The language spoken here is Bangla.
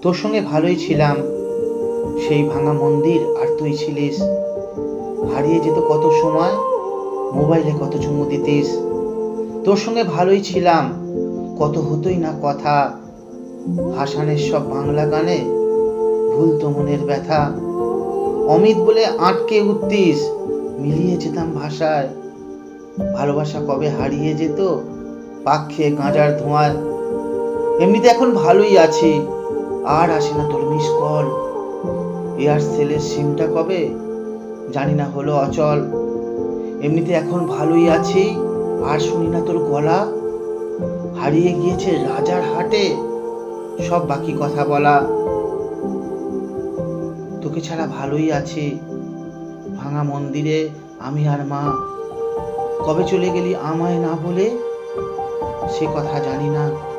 তোর সঙ্গে ভালোই ছিলাম, সেই ভাঙা মন্দির আর তুই ছিলিস। হারিয়ে যেত কত সময়, মোবাইলে কত চুমু দিতিস। তোর সঙ্গে ভালোই ছিলাম, কত হতোই না কথা। হাসানের সব বাংলা গানে ভুলতো মনের ব্যথা। অমিত বলে আটকে উঠতিস, মিলিয়ে যেতাম ভাষায়। ভালোবাসা কবে হারিয়ে যেত পাক খেয়ে গাঁজার ধোঁয়ায়। এমনিতে এখন ভালোই আছি, আর আসে না তোর মিস কল। এয়ারসেলের সিমটা কবে জানি না হলো অচল। এমনিতে এখন ভালোই আছি, আর শুনি না তোর গলা। হারিয়ে গিয়েছে রাজার হাটে সব বাকি কথা বলা। তোকে ছাড়া ভালোই আছি, ভাঙা মন্দিরে আমি আর মা। কবে চলে গেলি আমায় না বলে, সে কথা জানি না।